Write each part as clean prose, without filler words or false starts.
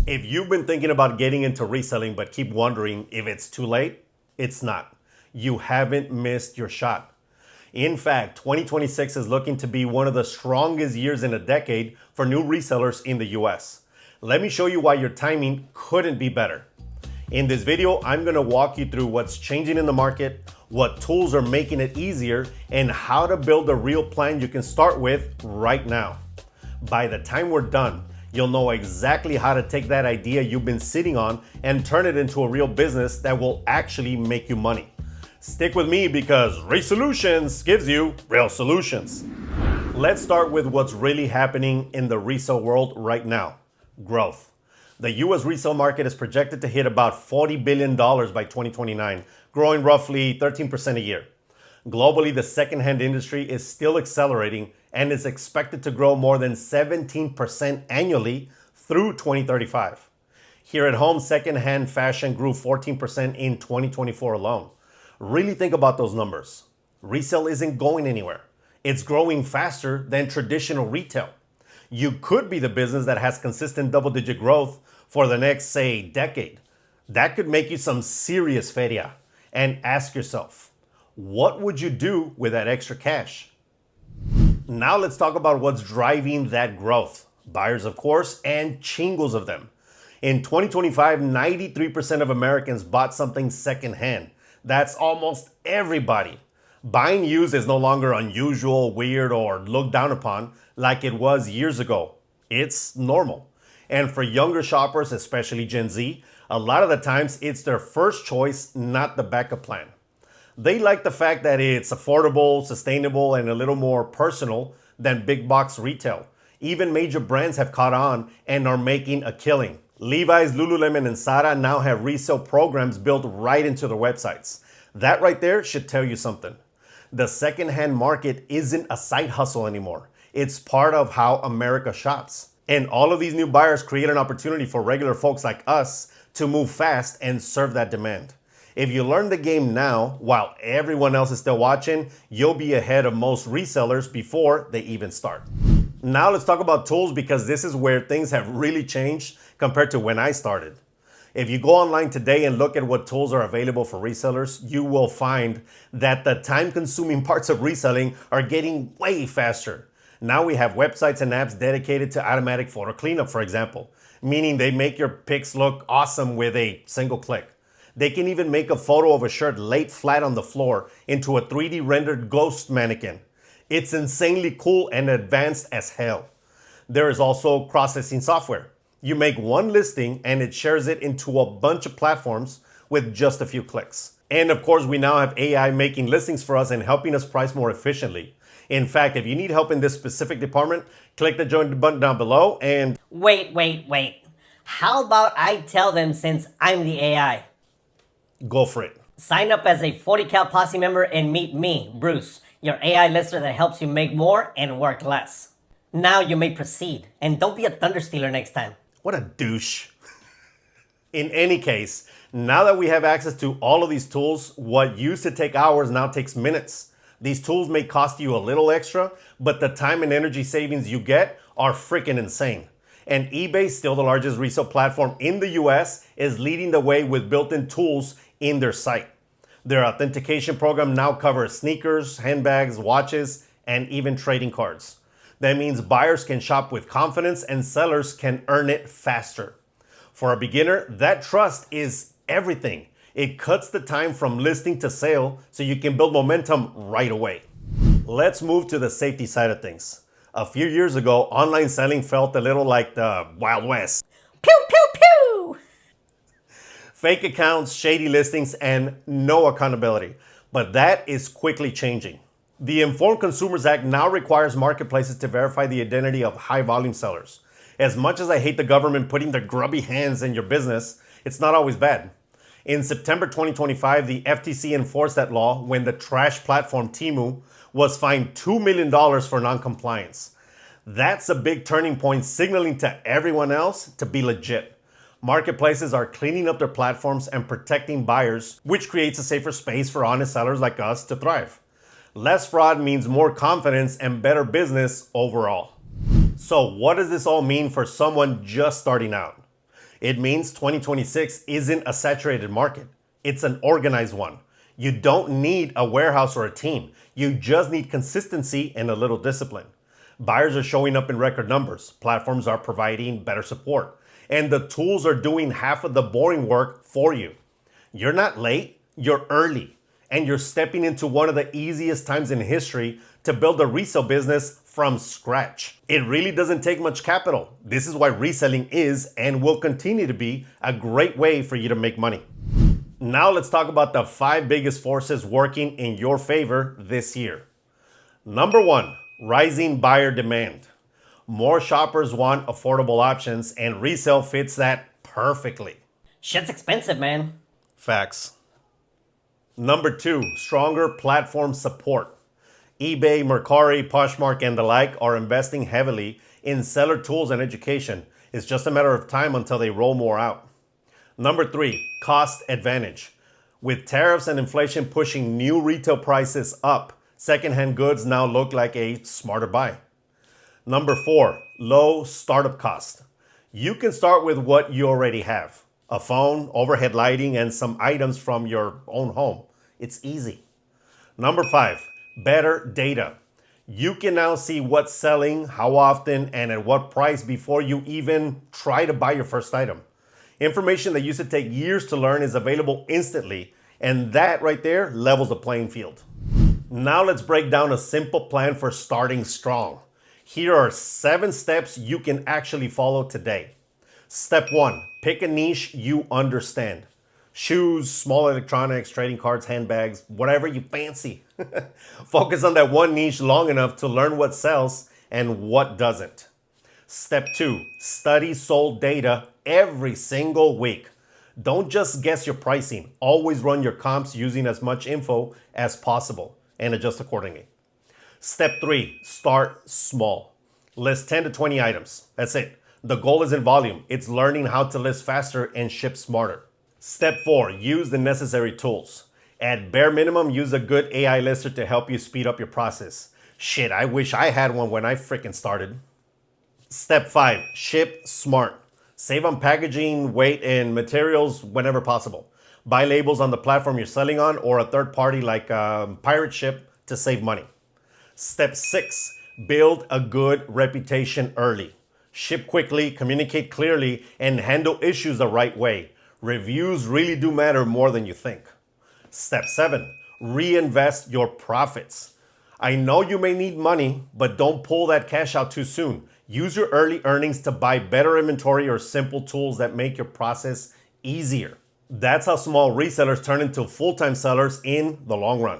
If you've been thinking about getting into reselling but keep wondering if it's too late, it's not. You haven't missed your shot. In fact, 2026 is looking to be one of the strongest years in a decade for new resellers in the US. Let me show you why your timing couldn't be better. In this video, I'm gonna walk you through what's changing in the market, what tools are making it easier, and how to build a real plan you can start with right now. By the time we're done, you'll know exactly how to take that idea you've been sitting on and turn it into a real business that will actually make you money. Stick with me because Resellutions gives you real solutions. Let's start with what's really happening in the resale world right now: growth. The US resale market is projected to hit about $40 billion by 2029, growing roughly 13% a year. Globally, the secondhand industry is still accelerating and is expected to grow more than 17% annually through 2035. Here at home, secondhand fashion grew 14% in 2024 alone. Really think about those numbers. Resale isn't going anywhere. It's growing faster than traditional retail. You could be the business that has consistent double-digit growth for the next, say, decade. That could make you some serious feria. And ask yourself, what would you do with that extra cash? Now let's talk about what's driving that growth. Buyers, of course, and chingos of them. In 2025, 93% of Americans bought something secondhand. That's almost everybody. Buying used is no longer unusual, weird, or looked down upon like it was years ago. It's normal. And for younger shoppers, especially Gen Z, a lot of the times it's their first choice, not the backup plan. They like the fact that it's affordable, sustainable, and a little more personal than big box retail. Even major brands have caught on and are making a killing. Levi's, Lululemon, and Zara now have resale programs built right into their websites. That right there should tell you something. The secondhand market isn't a side hustle anymore. It's part of how America shops. And all of these new buyers create an opportunity for regular folks like us to move fast and serve that demand. If you learn the game now, while everyone else is still watching, you'll be ahead of most resellers before they even start. Now let's talk about tools, because this is where things have really changed compared to when I started. If you go online today and look at what tools are available for resellers, you will find that the time-consuming parts of reselling are getting way faster. Now we have websites and apps dedicated to automatic photo cleanup, for example, meaning they make your pics look awesome with a single click. They can even make a photo of a shirt laid flat on the floor into a 3D rendered ghost mannequin. It's insanely cool and advanced as hell. There is also cross-listing software. You make one listing and it shares it into a bunch of platforms with just a few clicks. And of course, we now have AI making listings for us and helping us price more efficiently. In fact, if you need help in this specific department, click the join button down below and... Wait. How about I tell them, since I'm the AI? Go for it. Sign up as a 40 Cal Posse member and meet me, Bruce, your AI lister that helps you make more and work less. Now you may proceed, and don't be a thunder stealer next time. What a douche. In any case, now that we have access to all of these tools, what used to take hours now takes minutes. These tools may cost you a little extra, but the time and energy savings you get are freaking insane. And eBay, still the largest resale platform in the US, is leading the way with built-in tools in their site. Their authentication program now covers sneakers, handbags, watches, and even trading cards. That means buyers can shop with confidence and sellers can earn it faster. For a beginner, that trust is everything. It cuts the time from listing to sale so you can build momentum right away. Let's move to the safety side of things. A few years ago, online selling felt a little like the Wild West. Pew, pew, pew! Fake accounts, shady listings, and no accountability. But that is quickly changing. The Informed Consumers Act now requires marketplaces to verify the identity of high-volume sellers. As much as I hate the government putting their grubby hands in your business, it's not always bad. In September 2025, the FTC enforced that law when the trash platform Temu was fined $2 million for non-compliance. That's a big turning point, signaling to everyone else to be legit. Marketplaces are cleaning up their platforms and protecting buyers, which creates a safer space for honest sellers like us to thrive. Less fraud means more confidence and better business overall. So what does this all mean for someone just starting out? It means 2026 isn't a saturated market. It's an organized one. You don't need a warehouse or a team. You just need consistency and a little discipline. Buyers are showing up in record numbers. Platforms are providing better support. And the tools are doing half of the boring work for you. You're not late, you're early. And you're stepping into one of the easiest times in history to build a resale business from scratch. It really doesn't take much capital. This is why reselling is and will continue to be a great way for you to make money. Now let's talk about the 5 biggest forces working in your favor this year. Number 1, rising buyer demand. More shoppers want affordable options and resale fits that perfectly. Shit's expensive, man. Facts. Number 2, stronger platform support. eBay, Mercari, Poshmark, and the like are investing heavily in seller tools and education. It's just a matter of time until they roll more out. Number 3, cost advantage. With tariffs and inflation pushing new retail prices up, secondhand goods now look like a smarter buy. Number 4, low startup cost. You can start with what you already have. A phone, overhead lighting, and some items from your own home. It's easy. Number 5, better data. You can now see what's selling, how often, and at what price before you even try to buy your first item. Information that used to take years to learn is available instantly, and that right there levels the playing field. Now let's break down a simple plan for starting strong. Here are 7 steps you can actually follow today. Step 1, pick a niche you understand. Shoes, small electronics, trading cards, handbags, whatever you fancy. Focus on that one niche long enough to learn what sells and what doesn't. Step 2, study sold data every single week. Don't just guess your pricing. Always run your comps using as much info as possible and adjust accordingly. Step 3, start small. List 10 to 20 items. That's it. The goal isn't volume. It's learning how to list faster and ship smarter. Step 4, use the necessary tools. At bare minimum, use a good AI lister to help you speed up your process. Shit, I wish I had one when I freaking started. Step 5, ship smart. Save on packaging, weight, and materials whenever possible. Buy labels on the platform you're selling on or a third party like Pirate Ship to save money. Step 6, build a good reputation early. Ship quickly, communicate clearly, and handle issues the right way. Reviews really do matter more than you think. Step 7, reinvest your profits. I know you may need money, but don't pull that cash out too soon. Use your early earnings to buy better inventory or simple tools that make your process easier. That's how small resellers turn into full-time sellers in the long run.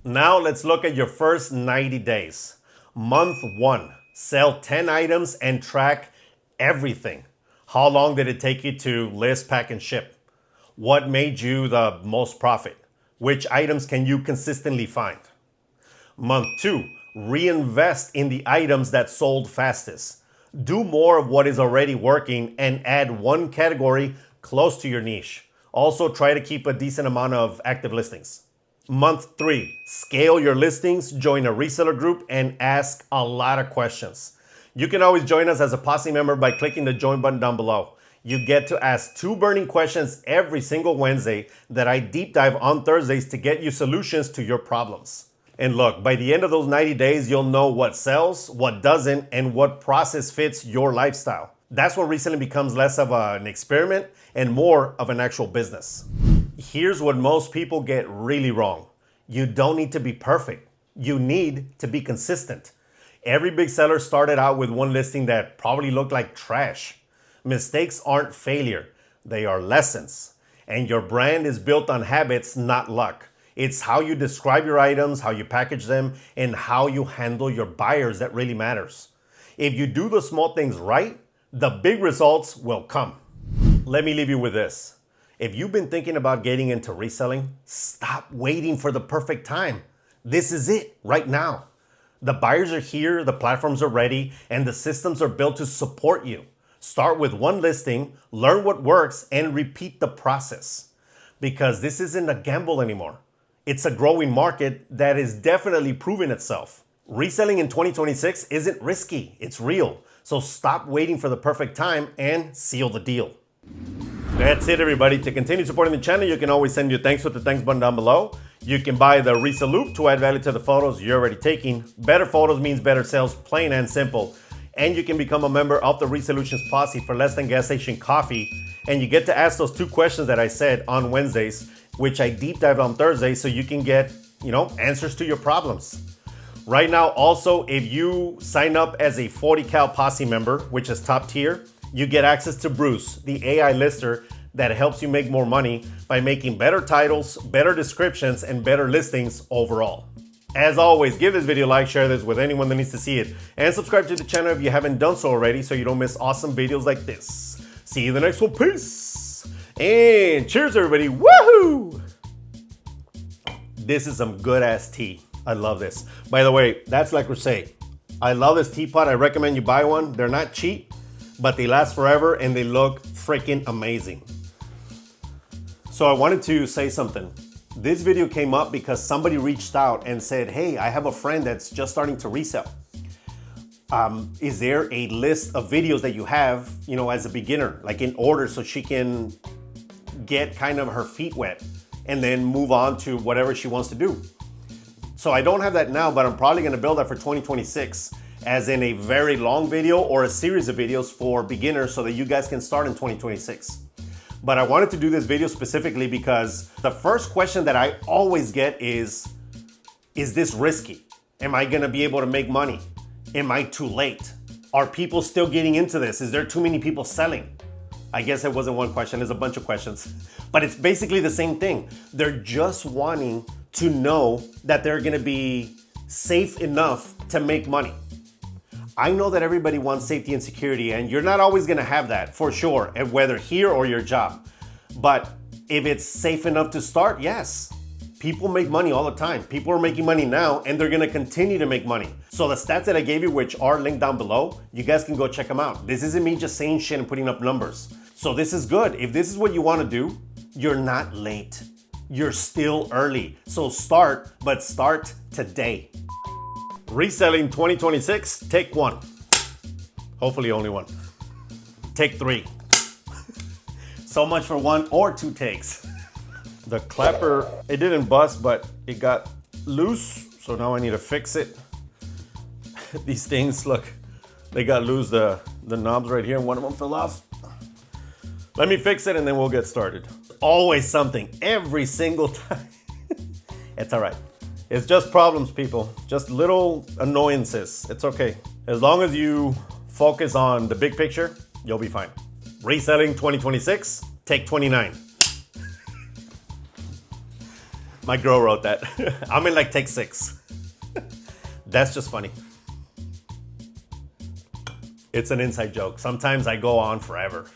Now let's look at your first 90 days. Month 1, sell 10 items and track everything. How long did it take you to list, pack, and ship? What made you the most profit? Which items can you consistently find? Month 2, reinvest in the items that sold fastest. Do more of what is already working and add one category close to your niche. Also, try to keep a decent amount of active listings. Month 3, scale your listings, join a reseller group, and ask a lot of questions. You can always join us as a Posse member by clicking the join button down below. You get to ask 2 burning questions every single Wednesday that I deep dive on Thursdays to get you solutions to your problems. And look, by the end of those 90 days, you'll know what sells, what doesn't, and what process fits your lifestyle. That's when reselling becomes less of an experiment and more of an actual business. Here's what most people get really wrong. You don't need to be perfect. You need to be consistent. Every big seller started out with one listing that probably looked like trash. Mistakes aren't failure, they are lessons. And your brand is built on habits, not luck. It's how you describe your items, how you package them, and how you handle your buyers that really matters. If you do the small things right, the big results will come. Let me leave you with this. If you've been thinking about getting into reselling, stop waiting for the perfect time. This is it right now. The buyers are here, the platforms are ready, and the systems are built to support you. Start with one listing, learn what works, and repeat the process. Because this isn't a gamble anymore. It's a growing market that is definitely proving itself. Reselling in 2026 isn't risky, it's real. So stop waiting for the perfect time and seal the deal. That's it, everybody. To continue supporting the channel, you can always send your thanks with the thanks button down below. You can buy the Reselloupe to add value to the photos you're already taking. Better photos means better sales, plain and simple. And you can become a member of the Resellutions posse for less than gas station coffee. And you get to ask those 2 questions that I said on Wednesdays, which I deep dive on Thursday, so you can get, answers to your problems. Right now, also, if you sign up as a 40 Cal Posse member, which is top tier, you get access to Bruce, the AI lister that helps you make more money by making better titles, better descriptions, and better listings overall. As always, give this video a like, share this with anyone that needs to see it, and subscribe to the channel if you haven't done so already so you don't miss awesome videos like this. See you in the next one. Peace! And cheers, everybody. Woohoo! This is some good-ass tea. I love this. By the way, that's like Reselling. I love this teapot. I recommend you buy one. They're not cheap, but they last forever and they look freaking amazing. So I wanted to say something. This video came up because somebody reached out and said, hey, I have a friend that's just starting to resell. Is there a list of videos that you have, as a beginner, like in order so she can get kind of her feet wet and then move on to whatever she wants to do? So I don't have that now, but I'm probably gonna build that for 2026 as in a very long video or a series of videos for beginners so that you guys can start in 2026. But I wanted to do this video specifically because the first question that I always get is this risky? Am I gonna be able to make money? Am I too late? Are people still getting into this? Is there too many people selling? I guess it wasn't one question, there's a bunch of questions. But it's basically the same thing. They're just wanting to know that they're gonna be safe enough to make money. I know that everybody wants safety and security, and you're not always gonna have that for sure, whether here or your job. But if it's safe enough to start, yes. People make money all the time. People are making money now, and they're gonna continue to make money. So the stats that I gave you, which are linked down below, you guys can go check them out. This isn't me just saying shit and putting up numbers. So this is good. If this is what you wanna do, you're not late. You're still early. So start, but start today. Reselling 2026, take 1. Hopefully only 1. Take 3. So much for 1 or 2 takes. The clapper, it didn't bust, but it got loose. So now I need to fix it. These things, look, they got loose, the knobs right here, and one of them fell off. Let me fix it and then we'll get started. Always something, every single time. It's all right. It's just problems, people. Just little annoyances. It's okay. As long as you focus on the big picture, you'll be fine. Reselling 2026, take 29. My girl wrote that. I'm in like take 6. That's just funny. It's an inside joke. Sometimes I go on forever.